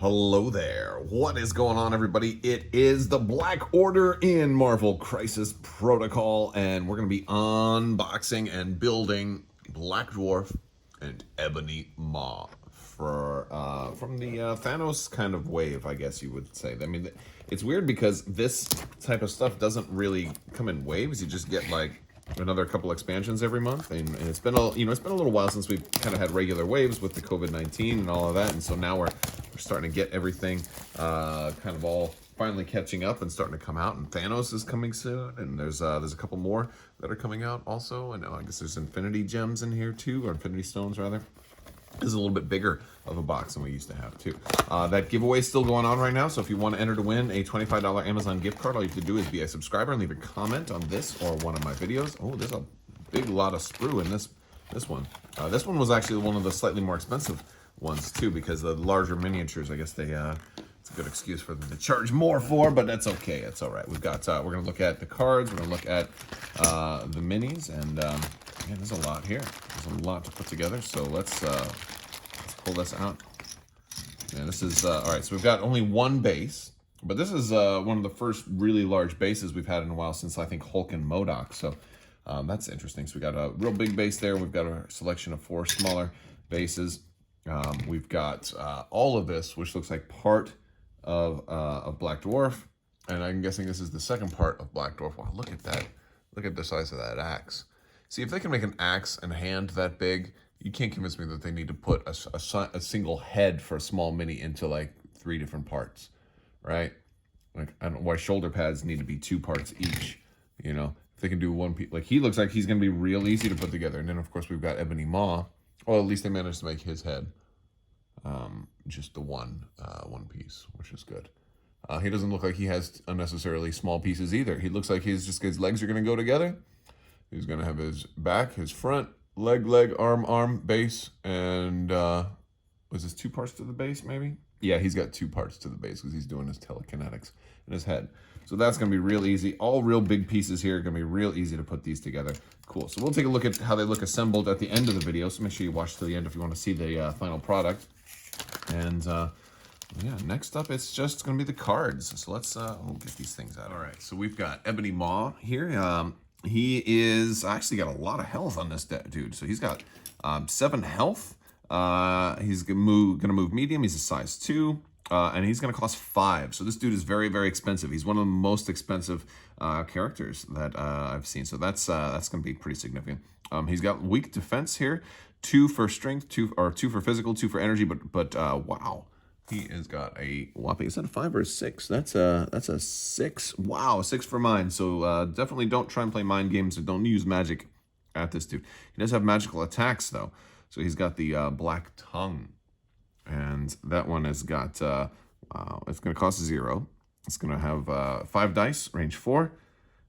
Hello there. What is going on, everybody? It is the Black Order in Marvel Crisis Protocol, and we're going to be unboxing and building Black Dwarf and Ebony Maw for from the Thanos kind of wave, I guess you would say. I mean, it's weird because this type of stuff doesn't really come in waves. You just get like another couple expansions every month, and it's been a it's been a little while since we've kind of had regular waves with the COVID-19 and all of that, and so now we're starting to get everything kind of all finally catching up and starting to come out. And Thanos is coming soon, and there's a couple more that are coming out also, and I guess there's Infinity Gems in here too, or Infinity Stones rather. This is a little bit bigger of a box than we used to have too. That giveaway is still going on right now, so if you want to enter to win a $25 Amazon gift card, all you have to do is be a subscriber and leave a comment on this or one of my videos. Oh, there's a big lot of sprue in this one. This one was actually one of the slightly more expensive ones too, because the larger miniatures, I guess they it's a good excuse for them to charge more for, but that's okay. It's all right. We've got we're gonna look at the cards, we're gonna look at the minis, and man, there's a lot here. There's a lot to put together, so let's pull this out. And this is all right. So we've got only one base, but this is one of the first really large bases we've had in a while, since I think Hulk and MODOK. So that's interesting. So we got a real big base there. We've got a selection of 4 smaller bases. We've got all of this, which looks like part of Black Dwarf, and I'm guessing this is the second part of Black Dwarf. Wow, look at that! Look at the size of that axe. See, if they can make an axe and hand that big, you can't convince me that they need to put a single head for a small mini into like 3 different parts, right? Like, I don't know why shoulder pads need to be 2 parts each. You know, if they can do one piece, like he looks like he's gonna be real easy to put together. And then of course we've got Ebony Maw. Well, at least they managed to make his head just the one piece, which is good. He doesn't look like he has unnecessarily small pieces either. He looks like his legs are gonna go together. He's gonna have his back, his front, leg, arm, base, and was this 2 parts to the base maybe? Yeah, he's got 2 parts to the base because he's doing his telekinetics in his head. So that's gonna be real easy. All real big pieces here, gonna be real easy to put these together. Cool, so we'll take a look at how they look assembled at the end of the video. So make sure you watch to the end if you wanna see the final product. And yeah, next up, it's just gonna be the cards. So let's we'll get these things out. All right, so we've got Ebony Maw here. He is actually got a lot of health on this dude. So he's got 7 health. He's gonna move medium. He's a size 2, and he's gonna cost 5. So this dude is very, very expensive. He's one of the most expensive characters that I've seen. So that's gonna be pretty significant. He's got weak defense here, 2 for strength, 2 for physical, 2 for energy. But wow. He has got a whopping, is that a 5 or a 6? That's a 6. Wow, 6 for mine. So definitely don't try and play mind games, or don't use magic at this dude. He does have magical attacks though. So he's got the Black Tongue, and that one has got it's going to cost 0. It's going to have 5 dice, range 4.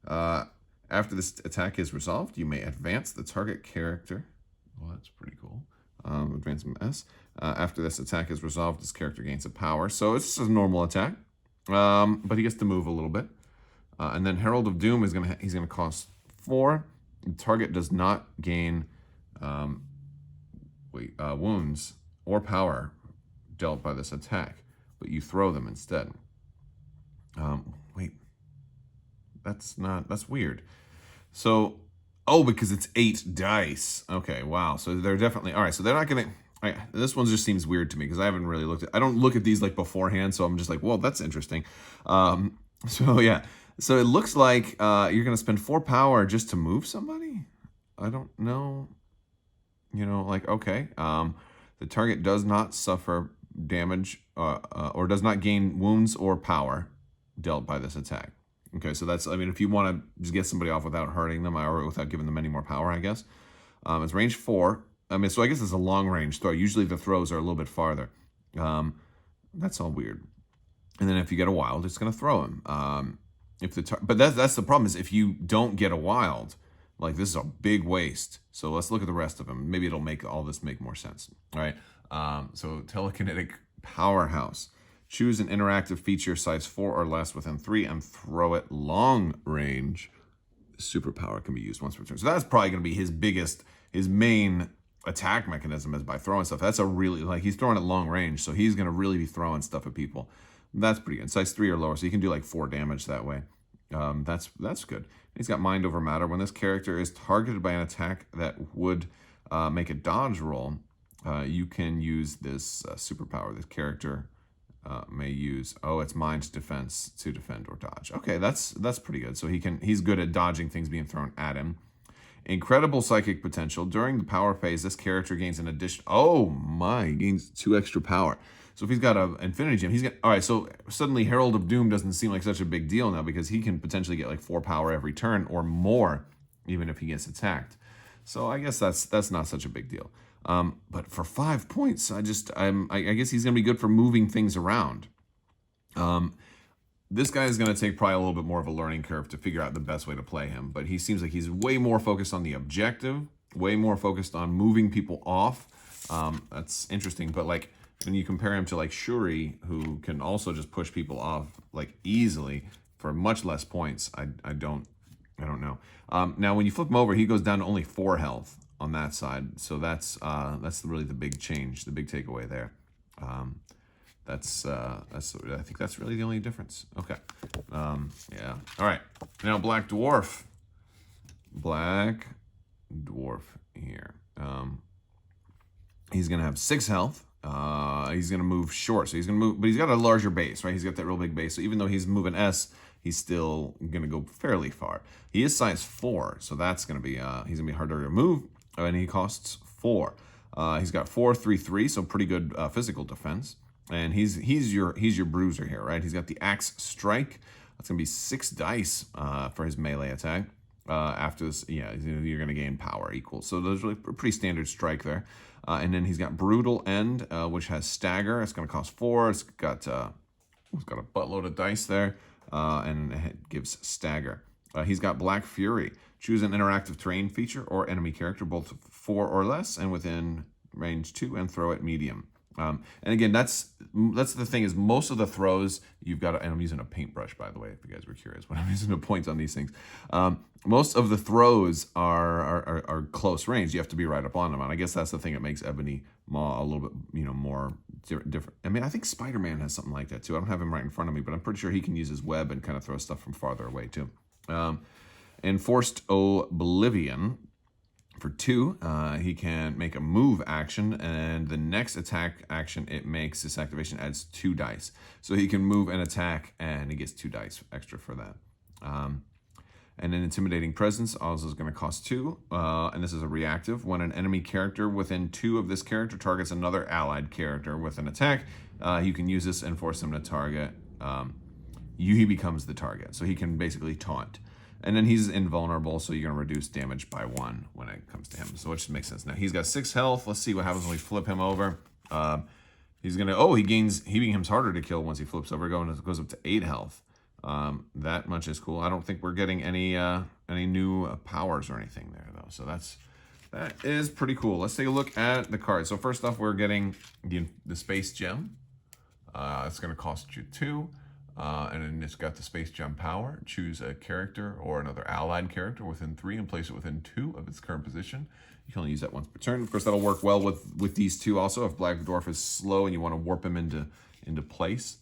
After this attack is resolved, you may advance the target character. Well, that's pretty cool. Advance S. After this attack is resolved, this character gains a power. So it's just a normal attack, but he gets to move a little bit. And then Herald of Doom is he's gonna cost 4. The target does not gain wounds or power dealt by this attack, but you throw them instead. Wait, that's weird. So, oh, because it's 8 dice. Okay, wow. So they're definitely, all right, so they're not gonna, this one just seems weird to me because I haven't really looked at, I don't look at these like beforehand, so I'm just like, well, that's interesting. So yeah, so it looks like you're gonna spend 4 power just to move somebody? I don't know, like, okay. The target does not suffer damage or does not gain wounds or power dealt by this attack. Okay, so that's, I mean, if you want to just get somebody off without hurting them or without giving them any more power, I guess. It's range 4. I mean, so I guess it's a long range throw. Usually the throws are a little bit farther. That's all weird. And then if you get a wild, it's going to throw him. But that's the problem, is if you don't get a wild, like, this is a big waste. So let's look at the rest of them. Maybe it'll make all this make more sense. All right. So telekinetic powerhouse. Choose an interactive feature size 4 or less within 3 and throw it long range. Superpower can be used once per turn. So that's probably going to be his main attack mechanism is by throwing stuff. That's a really, like, he's throwing at long range, so he's going to really be throwing stuff at people. That's pretty good. Size 3 or lower, so you can do like 4 damage that way. That's good. He's got Mind Over Matter. When this character is targeted by an attack that would make a dodge roll, you can use this superpower. This character may use, it's Mind Defense to defend or dodge. Okay, that's pretty good. So he's good at dodging things being thrown at him. Incredible psychic potential. During the power phase, this character gains an addition. Oh my, he gains 2 extra power. So if he's got an Infinity Gem, he's got, all right, so suddenly Herald of Doom doesn't seem like such a big deal now because he can potentially get like 4 power every turn or more, even if he gets attacked. So I guess that's not such a big deal. But for 5 points, I guess he's going to be good for moving things around. This guy is going to take probably a little bit more of a learning curve to figure out the best way to play him. But he seems like he's way more focused on the objective, way more focused on moving people off. That's interesting. But like when you compare him to like Shuri, who can also just push people off like easily for much less points, I don't know. Now when you flip him over, he goes down to only 4 health on that side. So that's really the big change, the big takeaway there. I think that's really the only difference. Okay. Yeah. All right. Now Black Dwarf. Black Dwarf here. He's gonna have 6 health. He's gonna move short, so he's gonna move, but he's got a larger base, right? He's got that real big base. So even though he's moving S, he's still gonna go fairly far. He is size 4, so that's gonna be he's gonna be harder to move, and he costs 4. He's got 4, 3, 3, so pretty good physical defense. And he's your bruiser here, right? He's got the Axe Strike. That's gonna be 6 dice for his melee attack. After this, yeah, you're gonna gain power equal. So there's really a pretty standard strike there. And then he's got Brutal End, which has Stagger. It's gonna cost 4. It's got a buttload of dice there, and it gives Stagger. He's got Black Fury. Choose an interactive terrain feature or enemy character, both 4 or less, and within range 2, and throw at medium. And again, that's the thing, is most of the throws you've got to, and I'm using a paintbrush, by the way, if you guys were curious when I'm using the points on these things. Most of the throws are close range. You have to be right up on them. And I guess that's the thing that makes Ebony Maw a little bit, more different. I mean, I think Spider-Man has something like that too. I don't have him right in front of me, but I'm pretty sure he can use his web and kind of throw stuff from farther away too. Enforced Oblivion. For 2, he can make a move action, and the next attack action it makes, this activation adds 2 dice. So he can move and attack, and he gets 2 dice extra for that. And then Intimidating Presence also is going to cost 2, and this is a reactive. When an enemy character within 2 of this character targets another allied character with an attack, you can use this and force him to target. He becomes the target, so he can basically taunt. And then he's invulnerable, so you're going to reduce damage by 1 when it comes to him. So which makes sense. Now he's got 6 health. Let's see what happens when we flip him over. He's going to, he becomes harder to kill once he flips over, goes up to 8 health. That much is cool. I don't think we're getting any new powers or anything there though. So that is pretty cool. Let's take a look at the cards. So first off, we're getting the Space Gem. It's going to cost you 2. And then it's got the Space Gem power. Choose a character or another allied character within 3 and place it within 2 of its current position. You can only use that once per turn. Of course, that'll work well with these 2 also. If Black Dwarf is slow and you want to warp him into place.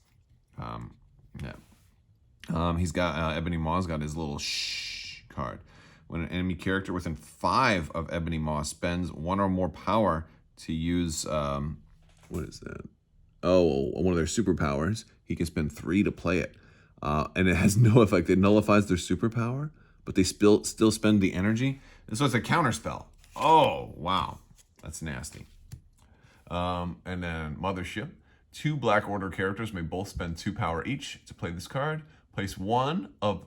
He's got Ebony Maw's got his little shh card. When an enemy character within 5 of Ebony Maw spends 1 or more power to use what is that? One of their superpowers, he can spend 3 to play it. And it has no effect. It nullifies their superpower, but they still spend the energy. And so it's a counter spell. Oh, wow. That's nasty. And then Mothership. 2 Black Order characters may both spend 2 power each to play this card. Place 1 of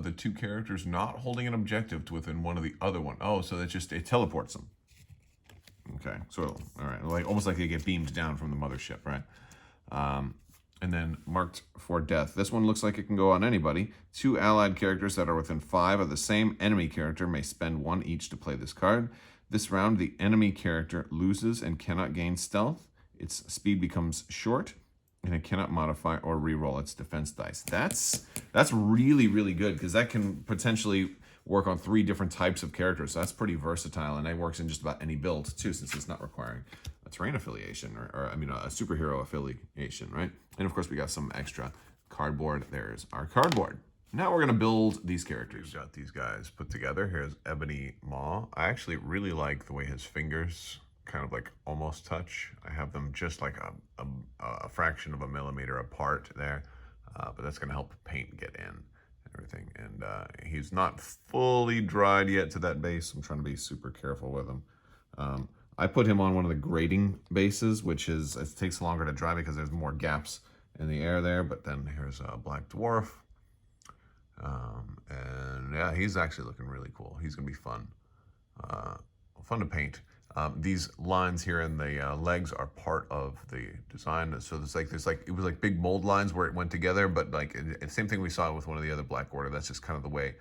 the 2 characters not holding an objective to within 1 of the other one. Oh, so it teleports them. Okay, so, all right, almost like they get beamed down from the mothership, right? And then Marked for Death. This one looks like it can go on anybody. 2 allied characters that are within 5 of the same enemy character may spend 1 each to play this card. This round, the enemy character loses and cannot gain stealth. Its speed becomes short, and it cannot modify or reroll its defense dice. That's really, really good, because that can potentially, work on 3 different types of characters. So that's pretty versatile, and it works in just about any build too, since it's not requiring a terrain affiliation or I mean a superhero affiliation, right? And of course we got some extra cardboard. There's our cardboard. Now we're gonna build these characters. We've got these guys put together. Here's Ebony Maw. I actually really like the way his fingers kind of like almost touch. I have them just like a fraction of a millimeter apart there, but that's gonna help paint get in and everything. And he's not fully dried yet to that base. I'm trying to be super careful with him. I put him on one of the grading bases, which is, it takes longer to dry because there's more gaps in the air there. But then here's a Black Dwarf. And yeah, he's actually looking really cool. He's gonna be fun, fun to paint. These lines here in the legs are part of the design. So there's like it was like big mold lines where it went together, but like same thing we saw with one of the other Black Order. That's just kind of the way.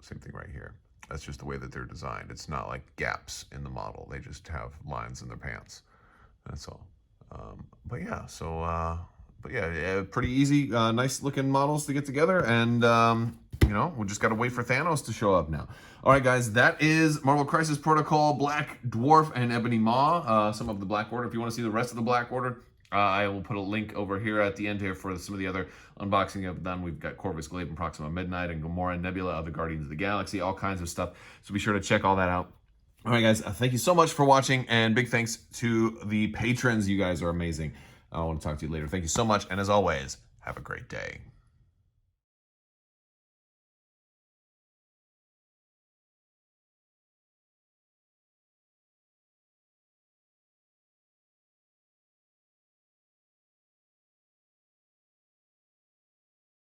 Same thing right here. That's just the way that they're designed. It's not like gaps in the model. They just have lines in their pants. That's all. But yeah, so. But yeah, pretty easy, nice looking models to get together, and you know, we just gotta wait for Thanos to show up now. All right, guys, that is Marvel Crisis Protocol, Black Dwarf, and Ebony Maw, some of the Black Order. If you want to see the rest of the Black Order, I will put a link over here at the end here for some of the other unboxing I've done. We've got Corvus Glaive and Proxima Midnight and Gamora and Nebula, other Guardians of the Galaxy, all kinds of stuff. So be sure to check all that out. All right, guys, thank you so much for watching, and big thanks to the patrons. You guys are amazing. I want to talk to you later. Thank you so much, and as always, have a great day.